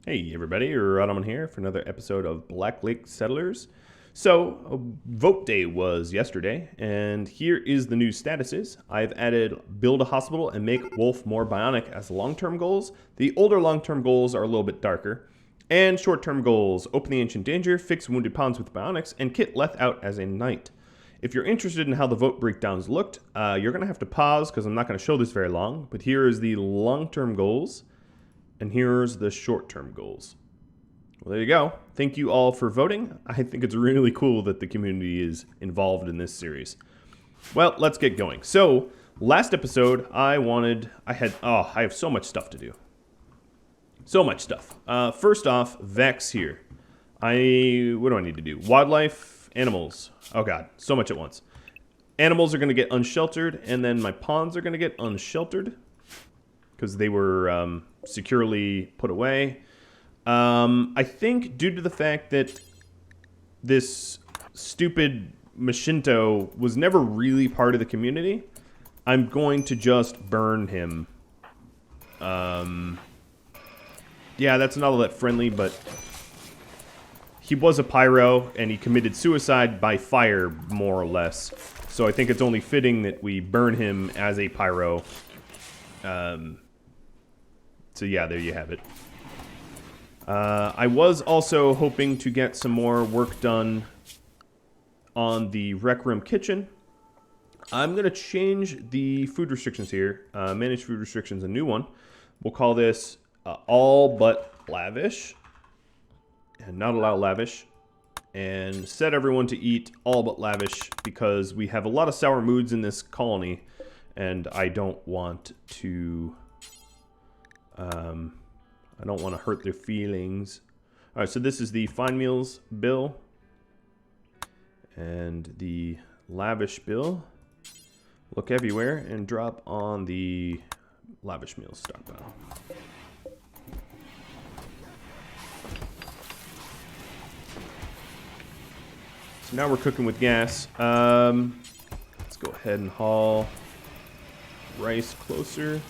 Hey everybody, Rodman here for another episode of Black Lake Settlers. So, vote day was yesterday, and here is the new statuses. I've added build a hospital and make Wolf more bionic as long-term goals. The older long-term goals are a little bit darker. And short-term goals, open the Ancient Danger, fix wounded pawns with bionics, and kit Leth out as a knight. If you're interested in how the vote breakdowns looked, you're going to have to pause because I'm not going to show this very long, but here is the long-term goals. And here's the short-term goals. Well, there you go. Thank you all for voting. I think it's really cool that the community is involved in this series. Well, let's get going. So, last episode, I have so much stuff to do. So much stuff. First off, Vex here. What do I need to do? Wildlife, animals. Oh god, so much at once. Animals are going to get unsheltered, and then my pawns are going to get unsheltered because they were securely put away. I think due to the fact that this stupid Mashinto was never really part of the community, I'm going to just burn him. Yeah, that's not all that friendly, but he was a pyro, and he committed suicide by fire, more or less. So I think it's only fitting that we burn him as a pyro. So yeah, there you have it. I was also hoping to get some more work done on the Rec Room kitchen. I'm going to change the food restrictions here. Manage food restrictions, a new one. We'll call this all but lavish. And not allow lavish. And set everyone to eat all but lavish because we have a lot of sour moods in this colony. And I don't want to... I don't want to hurt their feelings. Alright, so this is the fine meals bill. And the lavish bill. Look everywhere and drop on the lavish meals stockpile. So now we're cooking with gas. Let's go ahead and haul rice closer.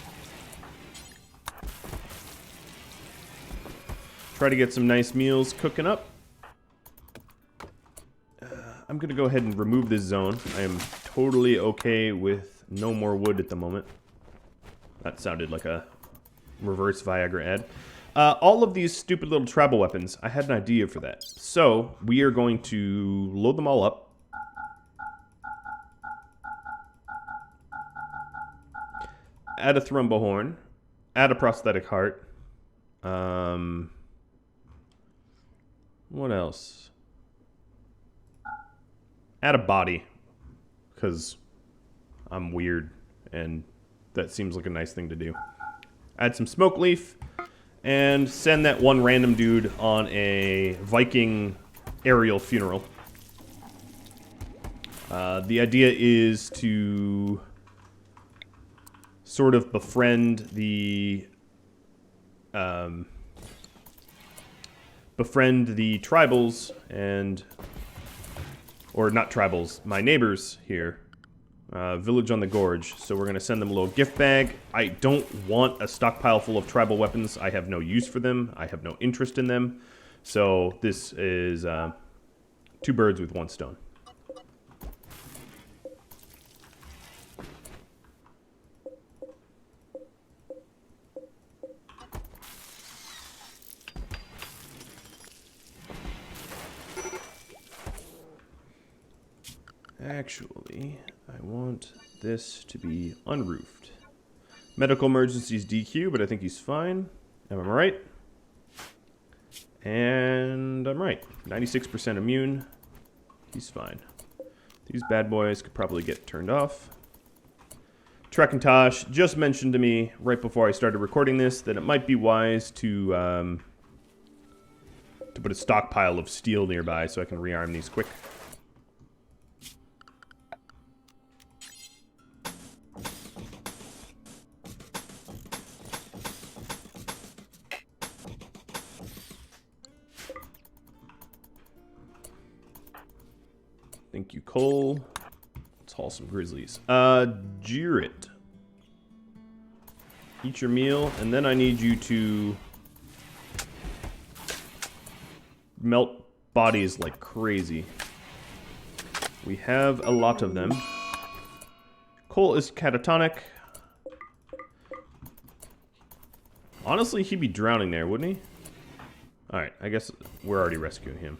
Try to get some nice meals cooking up. I'm going to go ahead and remove this zone. I am totally okay with no more wood at the moment. That sounded like a reverse Viagra ad. All of these stupid little tribal weapons, I had an idea for that. So, we are going to load them all up. Add a thrumbo horn. Add a prosthetic heart. What else? Add a body, because I'm weird, and that seems like a nice thing to do. Add some smoke leaf, and send that one random dude on a Viking aerial funeral. The idea is to sort of befriend the... tribals and, or not tribals, my neighbors here, village on the gorge. So we're going to send them a little gift bag. I don't want a stockpile full of tribal weapons. I have no use for them. I have no interest in them. So this is two birds with one stone. Actually, I want this to be unroofed. Medical emergencies DQ, but I think he's fine. Am I right? And I'm right. 96% immune. He's fine. These bad boys could probably get turned off. Trek and Tosh just mentioned to me right before I started recording this that it might be wise to put a stockpile of steel nearby so I can rearm these quick. Thank you, Cole. Let's haul some grizzlies. Jarrett. Eat your meal, and then I need you to melt bodies like crazy. We have a lot of them. Coal is catatonic. Honestly, he'd be drowning there, wouldn't he? Alright, I guess we're already rescuing him.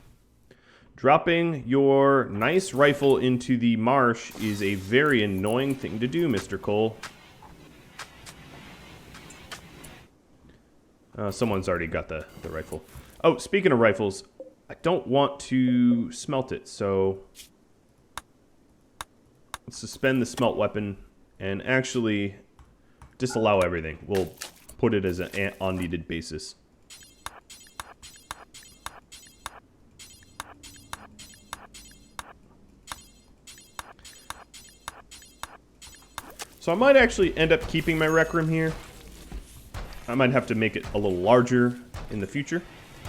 Dropping your nice rifle into the marsh is a very annoying thing to do, Mr. Cole. Someone's already got the rifle. Oh, speaking of rifles, I don't want to smelt it, so let's suspend the smelt weapon and actually disallow everything. We'll put it as an on-needed basis. So I might actually end up keeping my rec room here. I might have to make it a little larger in the future,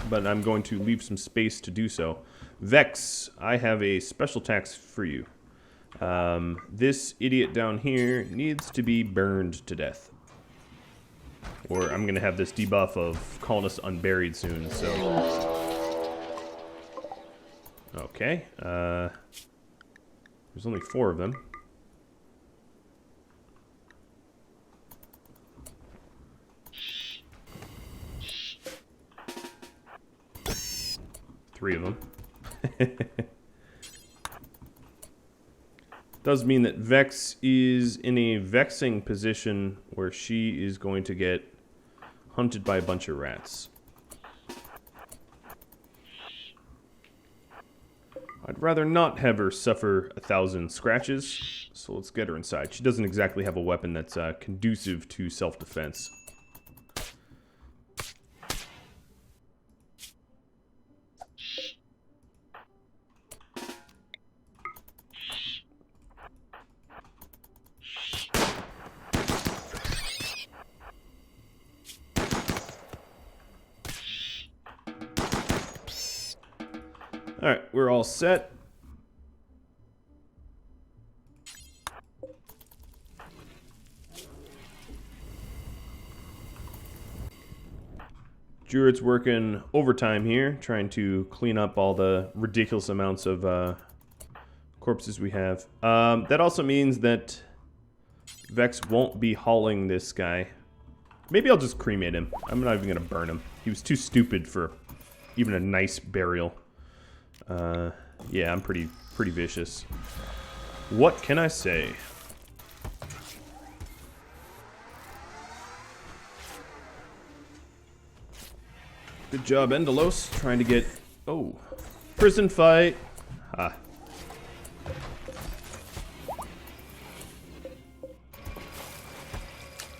but I'm going to leave some space to do so. Vex, I have a special task for you. This idiot down here needs to be burned to death. Or I'm going to have this debuff of calling us unburied soon, so... Okay, there's only 4 of them. Three of them. Does mean that Vex is in a vexing position where she is going to get hunted by a bunch of rats. I'd rather not have her suffer 1,000 scratches, so let's get her inside. She doesn't exactly have a weapon that's conducive to self-defense. Alright, we're all set. Druid's working overtime here, trying to clean up all the ridiculous amounts of corpses we have. That also means that Vex won't be hauling this guy. Maybe I'll just cremate him. I'm not even going to burn him. He was too stupid for even a nice burial. Yeah, I'm pretty vicious. What can I say? Good job, Endelos, trying to get... Oh, prison fight. Ah.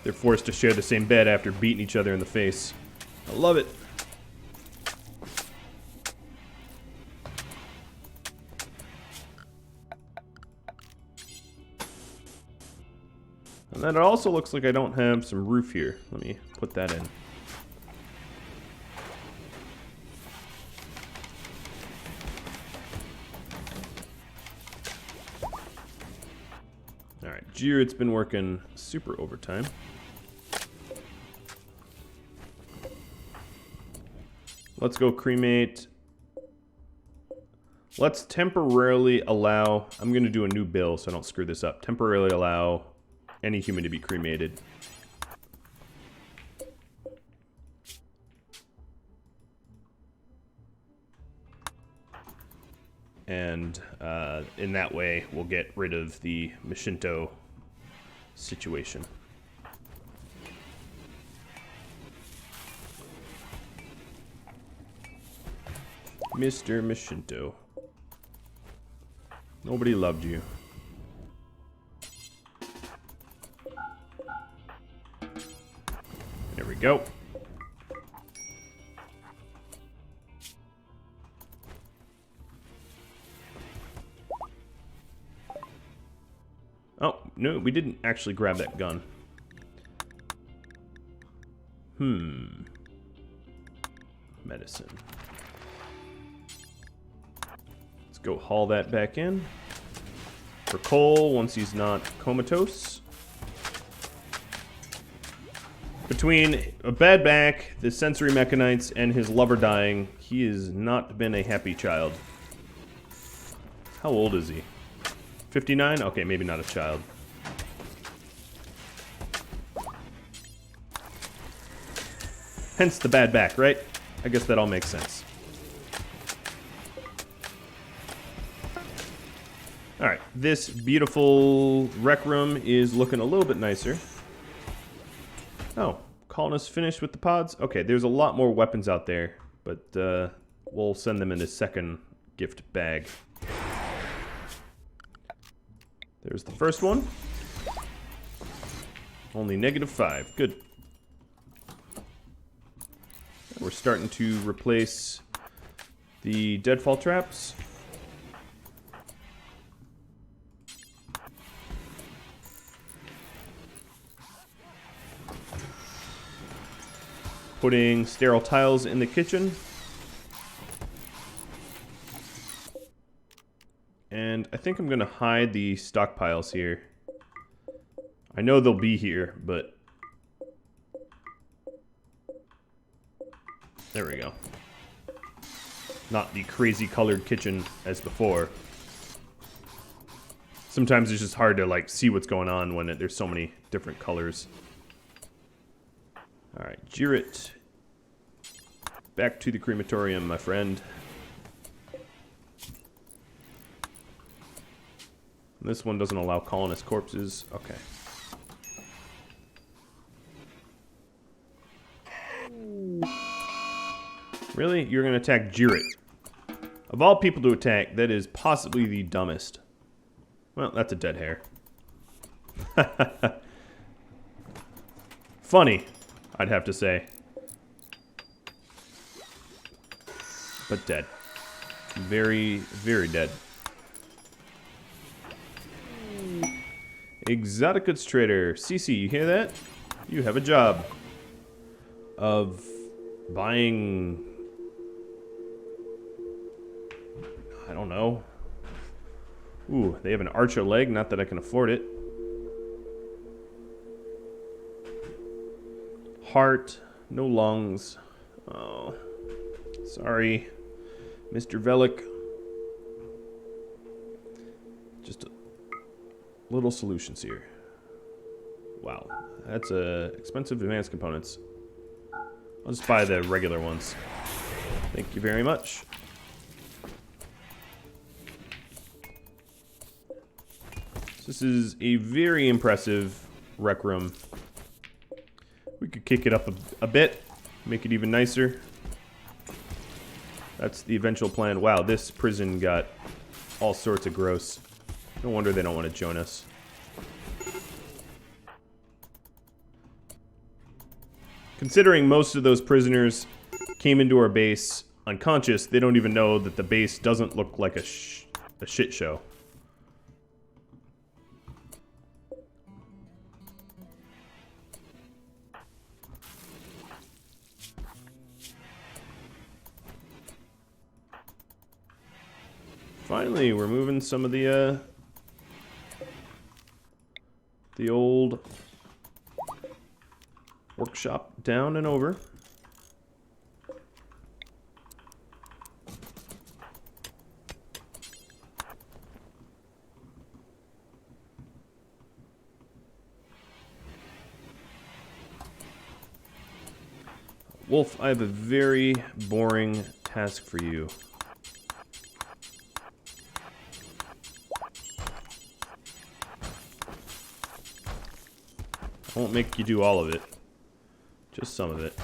They're forced to share the same bed after beating each other in the face. I love it. And then it also looks like I don't have some roof here. Let me put that in. Alright, Jared's been working super overtime. Let's go cremate. Let's temporarily allow... I'm going to do a new bill so I don't screw this up. Temporarily allow any human to be cremated. And in that way, we'll get rid of the Mishinto situation. Mr. Mishinto. Nobody loved you. There we go. Oh, no, we didn't actually grab that gun. Medicine. Let's go haul that back in. For Cole, once he's not comatose. Between a bad back, the sensory mechanites, and his lover dying, he has not been a happy child. How old is he? 59? Okay, maybe not a child. Hence the bad back, right? I guess that all makes sense. Alright, this beautiful rec room is looking a little bit nicer. Oh, colonists finished with the pods? Okay, there's a lot more weapons out there, but we'll send them in a second gift bag. There's the first one. Only -5. Good. We're starting to replace the deadfall traps. Putting sterile tiles in the kitchen. And I think I'm going to hide the stockpiles here. I know they'll be here, but... There we go. Not the crazy colored kitchen as before. Sometimes it's just hard to like see what's going on when there's so many different colors. Alright, Jirit. Back to the crematorium, my friend. This one doesn't allow colonist corpses. Okay. Really? You're going to attack Jirit? Of all people to attack, that is possibly the dumbest. Well, that's a dead hair. Funny, I'd have to say. But dead. Very, very dead. Exotic goods trader. Cece, you hear that? You have a job of buying... I don't know. Ooh, they have an archer leg. Not that I can afford it. Heart. No lungs. Oh. Sorry, Mr. Velik. Just little solutions here. Wow, that's expensive advanced components. I'll just buy the regular ones. Thank you very much. This is a very impressive rec room. We could kick it up a bit, make it even nicer. That's the eventual plan. Wow, this prison got all sorts of gross. No wonder they don't want to join us. Considering most of those prisoners came into our base unconscious, they don't even know that the base doesn't look like a shit show. Finally, we're moving some of the old workshop down and over. Wolf, I have a very boring task for you. I won't make you do all of it. Just some of it.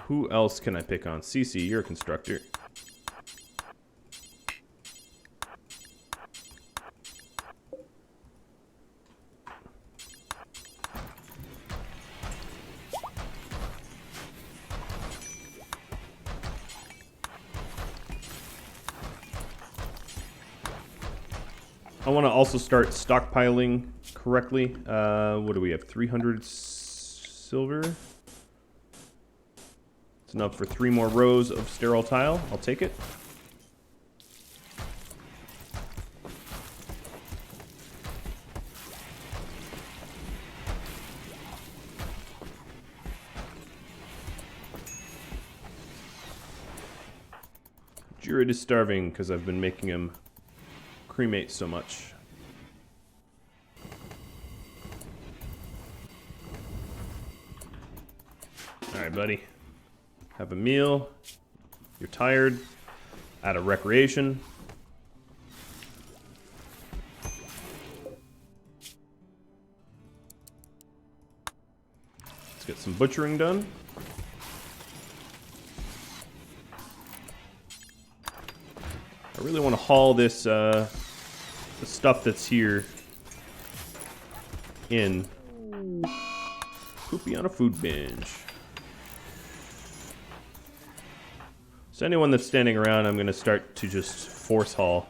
Who else can I pick on? Cece, you're a constructor. I want to also start stockpiling correctly. What do we have? 300 silver. It's enough for 3 more rows of sterile tile. I'll take it. Jared is starving because I've been making him cremate so much. Alright, buddy. Have a meal. You're tired. Out of recreation. Let's get some butchering done. I really want to haul this the stuff that's here in. Poopy on a food binge. So anyone that's standing around, I'm going to start to just force haul.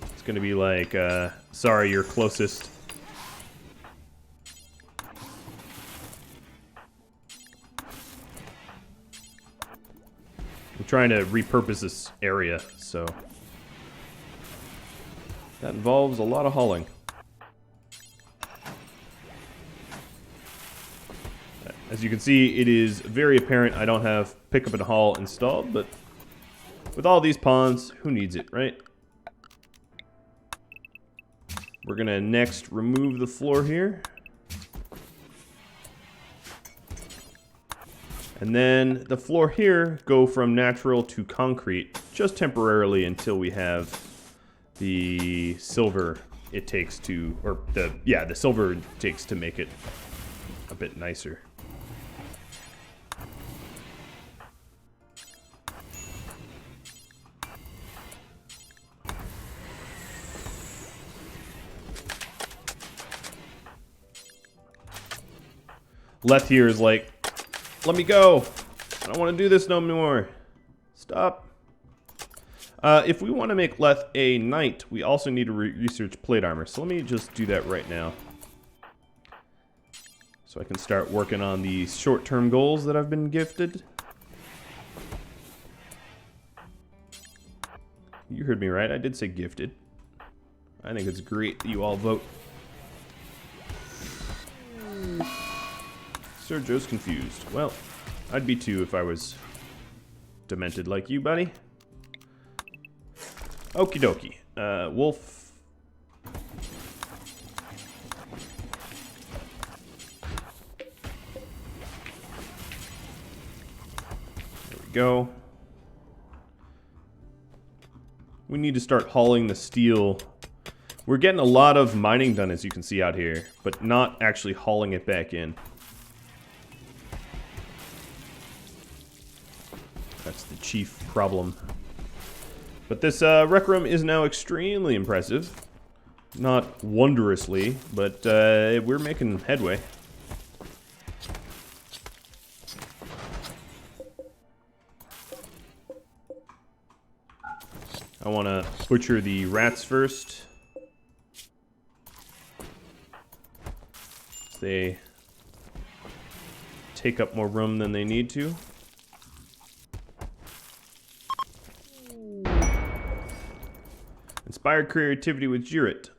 It's going to be like, sorry, you're closest. I'm trying to repurpose this area, so that involves a lot of hauling. As you can see, it is very apparent I don't have pick up and haul installed, but with all these ponds, who needs it, right? We're gonna next remove the floor here. And then the floor here go from natural to concrete, just temporarily until we have the silver it takes to, or the silver it takes to make it a bit nicer. Leth here is like, let me go. I don't want to do this no more. Stop. If we want to make Leth a knight, we also need to research plate armor. So let me just do that right now. So I can start working on the short-term goals that I've been gifted. You heard me right. I did say gifted. I think it's great that you all vote. Sergio's confused. Well, I'd be too if I was demented like you, buddy. Okie dokie. Wolf. There we go. We need to start hauling the steel. We're getting a lot of mining done, as you can see out here, but not actually hauling it back in. That's the chief problem. But this rec room is now extremely impressive. Not wondrously, but we're making headway. I want to butcher the rats first. They take up more room than they need to. Inspired creativity with Juret.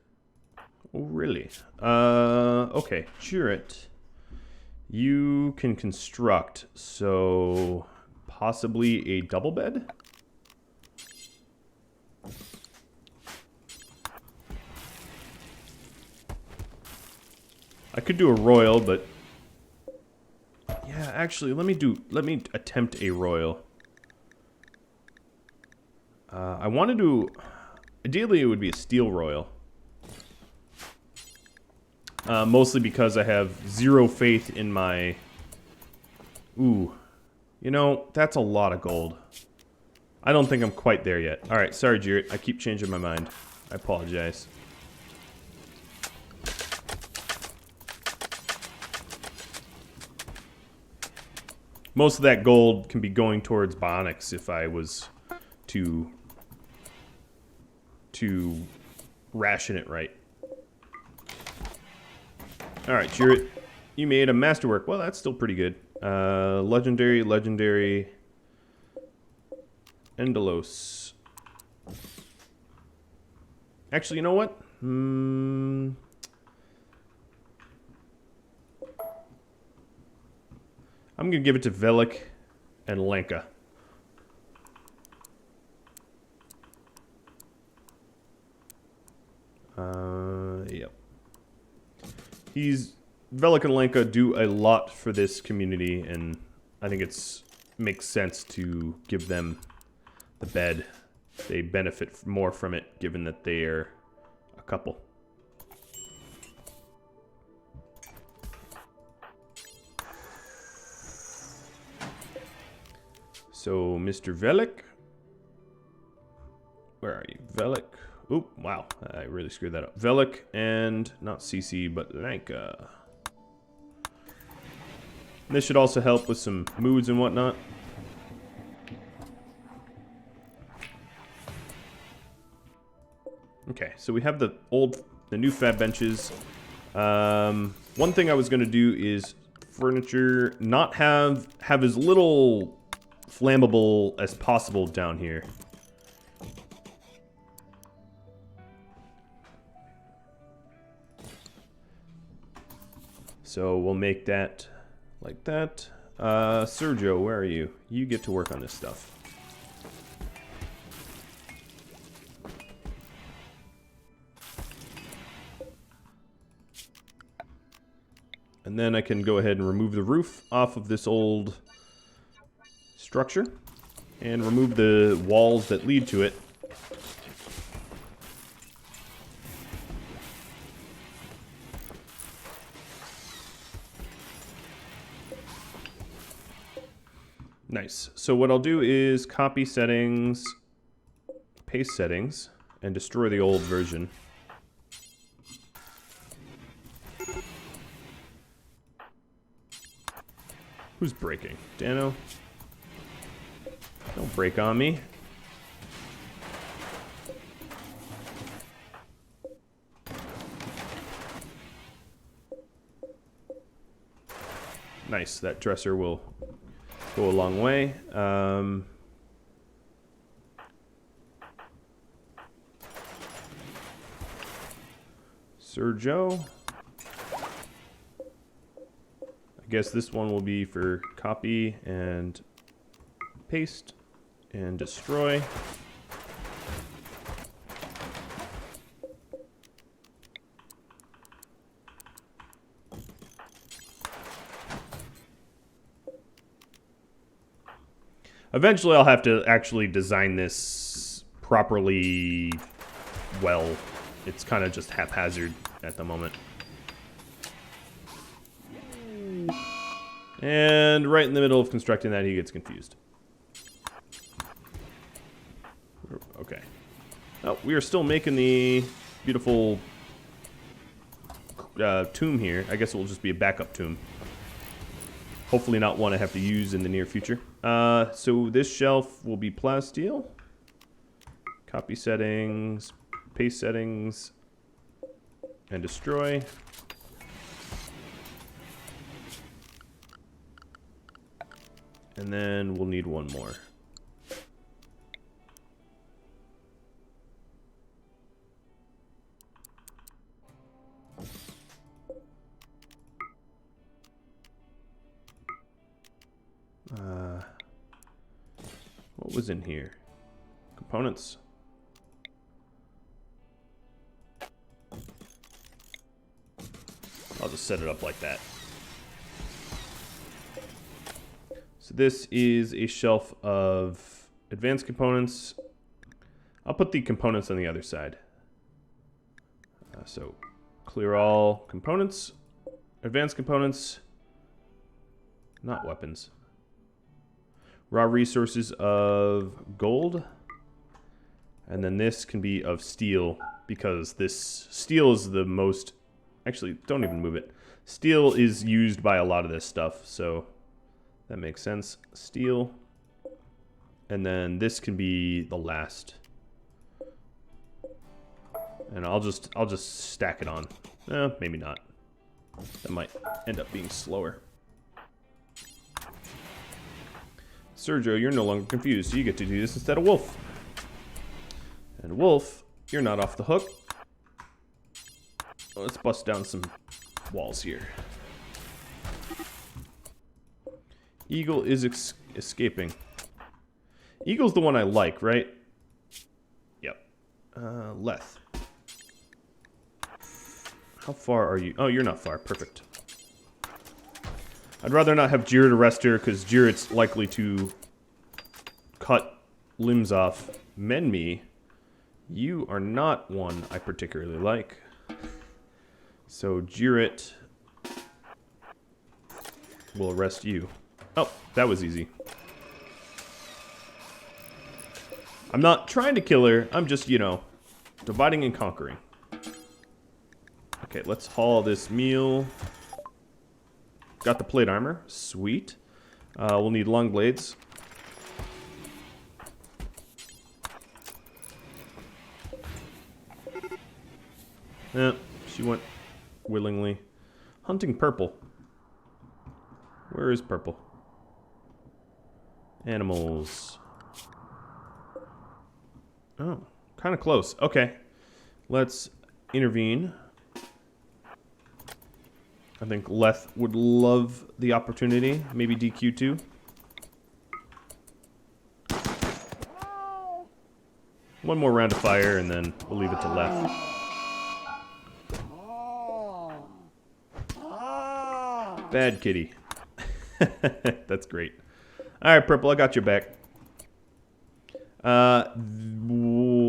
Oh, really? Okay, Juret. You can construct, so possibly a double bed? I could do a royal, but yeah, actually, let me attempt a royal. I want to do. Ideally, it would be a steel royal. Mostly because I have zero faith in my... Ooh. You know, that's a lot of gold. I don't think I'm quite there yet. Alright, sorry, Jared. I keep changing my mind. I apologize. Most of that gold can be going towards bionics if I was to ration it right. Alright, Jared. You made a masterwork. Well, that's still pretty good. Legendary, legendary. Endelos. Actually, you know what? I'm going to give it to Velik and Lanka. Yep. Velik and Lanka do a lot for this community, and I think makes sense to give them the bed. They benefit more from it, given that they are a couple. So, Mr. Velik. Where are you? Velik. Oop, wow. I really screwed that up. Velik and, not CC, but Lanka. This should also help with some moods and whatnot. Okay, so we have the new fab benches. One thing I was going to do is furniture not have as little flammable as possible down here. So we'll make that like that. Sergio, where are you? You get to work on this stuff. And then I can go ahead and remove the roof off of this old structure and remove the walls that lead to it. Nice. So what I'll do is copy settings, paste settings, and destroy the old version. Who's breaking? Dano? Don't break on me. Nice. That dresser will go a long way. Sergio. I guess this one will be for copy and paste and destroy. Eventually I'll have to actually design this properly well. It's kind of just haphazard at the moment. And right in the middle of constructing that, he gets confused. Okay. Oh, we are still making the beautiful tomb here. I guess it will just be a backup tomb. Hopefully not one I have to use in the near future. So this shelf will be plasteel. Copy settings, paste settings, and destroy. And then we'll need one more. What was in here? Components. I'll just set it up like that. So this is a shelf of advanced components. I'll put the components on the other side. So clear all components, advanced components, not weapons. Raw resources of gold. And then this can be of steel, because this steel is the most... Actually, don't even move it. Steel is used by a lot of this stuff, so that makes sense. Steel. And then this can be the last. And I'll just stack it on. Maybe not. That might end up being slower. Sergio, you're no longer confused, so you get to do this instead of Wolf. And Wolf, you're not off the hook. Let's bust down some walls here. Eagle is escaping. Eagle's the one I like, right? Yep. Leth. How far are you? Oh, you're not far. Perfect. I'd rather not have Jiret arrest her, because Jiret's likely to cut limbs off. Menmi, you are not one I particularly like. So Jiret will arrest you. Oh, that was easy. I'm not trying to kill her. I'm just, you know, dividing and conquering. Okay, let's haul this meal. Got the plate armor. Sweet. We'll need long blades. Yeah, she went willingly. Hunting purple. Where is purple? Animals. Oh, kind of close. Okay. Let's intervene. I think Leth would love the opportunity. Maybe DQ too. One more round of fire and then we'll leave it to Leth. Bad kitty. That's great. Alright, Purple, I got your back.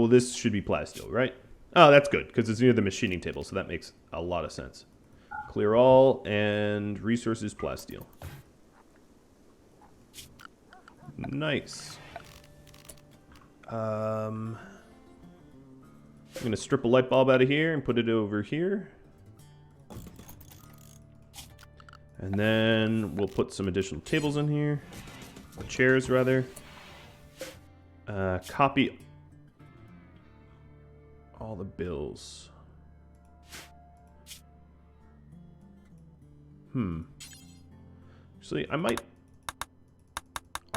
This should be plasteel, right? Oh, that's good, because it's near the machining table, so that makes a lot of sense. Clear all, and resources plasteel. Nice. I'm going to strip a light bulb out of here and put it over here. And then we'll put some additional tables in here. Or chairs, rather. Copy all the bills. Actually, I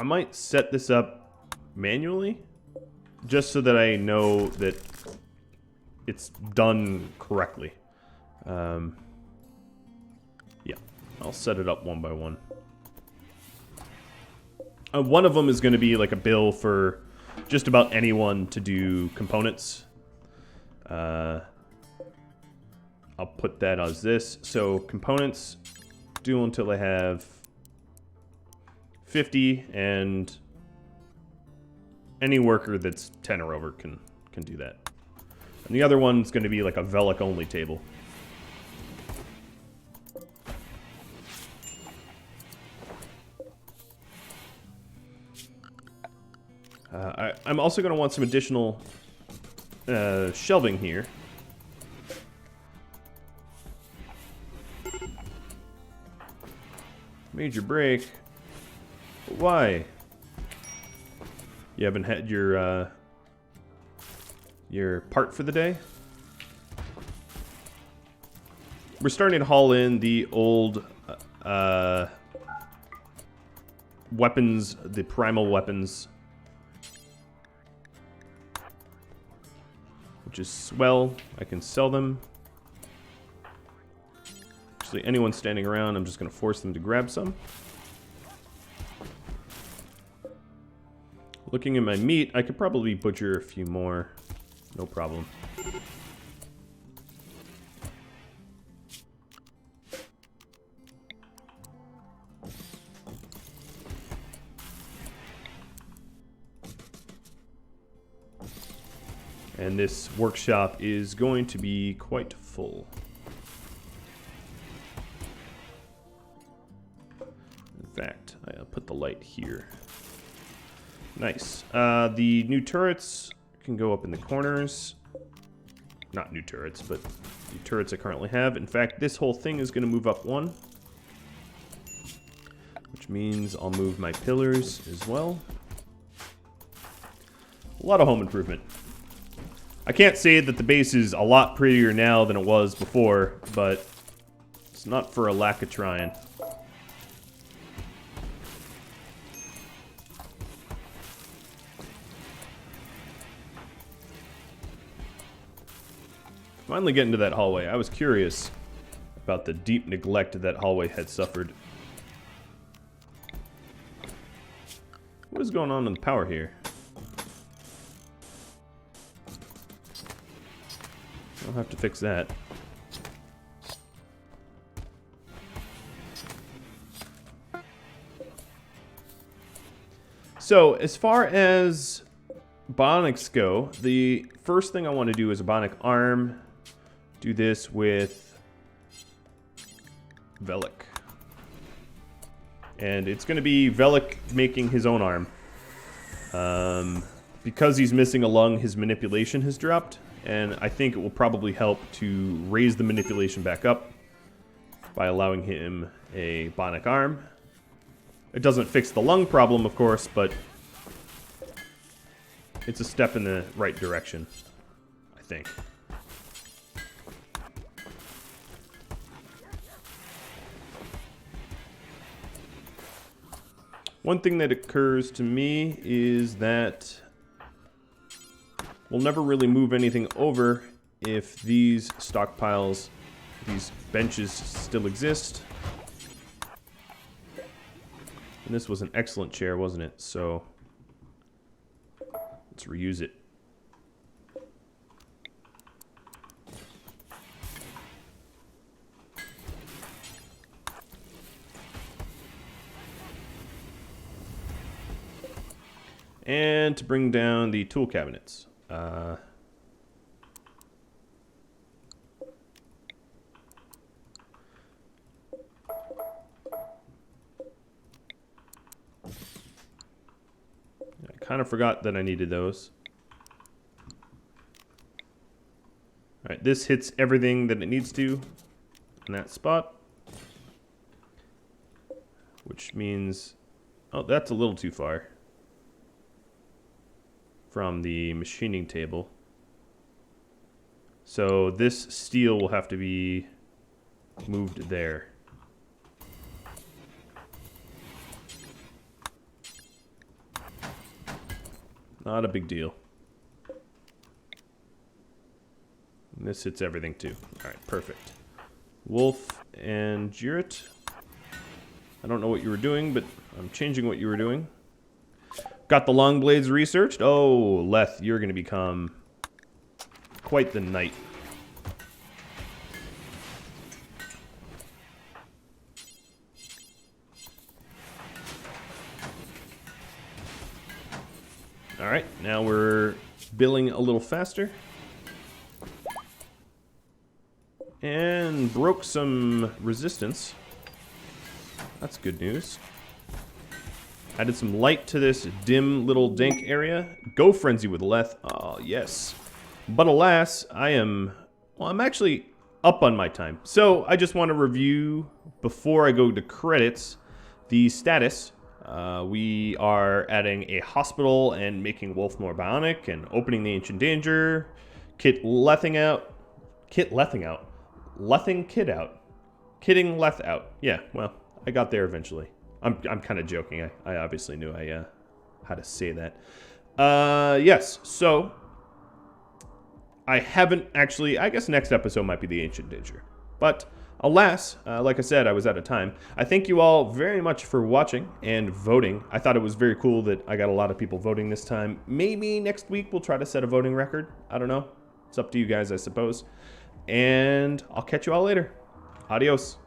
might set this up manually, just so that I know that it's done correctly. Yeah, I'll set it up one by one. One of them is going to be like a bill for just about anyone to do components. I'll put that as this. So components, do until I have 50, and any worker that's 10 or over can do that. And the other one's going to be like a Velic only table. I'm also going to want some additional shelving here. Major break. Why? You haven't had your part for the day? We're starting to haul in the old weapons, the primal weapons. Which is swell. I can sell them. Actually, anyone standing around, I'm just going to force them to grab some. Looking at my meat, I could probably butcher a few more. No problem. And this workshop is going to be quite full. In fact, I'll put the light here. Nice. The new turrets can go up in the corners. Not new turrets, but the turrets I currently have. In fact, this whole thing is going to move up one. Which means I'll move my pillars as well. A lot of home improvement. I can't say that the base is a lot prettier now than it was before, but It's not for a lack of trying. Finally getting to that hallway. I was curious about the deep neglect that hallway had suffered. What is going on in the power here? I'll have to fix that. So, as far as bionics go, the first thing I want to do is a bionic arm. Do this with Velik. And it's going to be Velik making his own arm. Because he's missing a lung, his manipulation has dropped. And I think it will probably help to raise the manipulation back up by allowing him a bionic arm. It doesn't fix the lung problem, of course, but it's a step in the right direction, I think. One thing that occurs to me is that we'll never really move anything over if these stockpiles, these benches still exist. And this was an excellent chair, wasn't it? So let's reuse it. And to bring down the tool cabinets. I kind of forgot that I needed those. Alright, this hits everything that it needs to in that spot. Which means... oh, that's a little too far from the machining table. So this steel will have to be moved there. Not a big deal. And this hits everything too. Alright, perfect. Wolf and Jiret. I don't know what you were doing, but I'm changing what you were doing. Got the long blades researched. Oh, Leth, you're going to become quite the knight. Alright, now we're billing a little faster. And broke some resistance. That's good news. Added some light to this dim little dank area. Go frenzy with Leth. Oh, yes. But alas, I'm actually up on my time. So I just want to review, before I go to credits, the status. We are adding a hospital and making Wolf more bionic and opening the Ancient Danger. Kitting Leth out. Kitting Leth out. Yeah, well, I got there eventually. I'm kind of joking. I obviously knew how to say that. Yes, so I haven't actually... I guess next episode might be the Ancient Danger. But alas, like I said, I was out of time. I thank you all very much for watching and voting. I thought it was very cool that I got a lot of people voting this time. Maybe next week we'll try to set a voting record. I don't know. It's up to you guys, I suppose. And I'll catch you all later. Adios.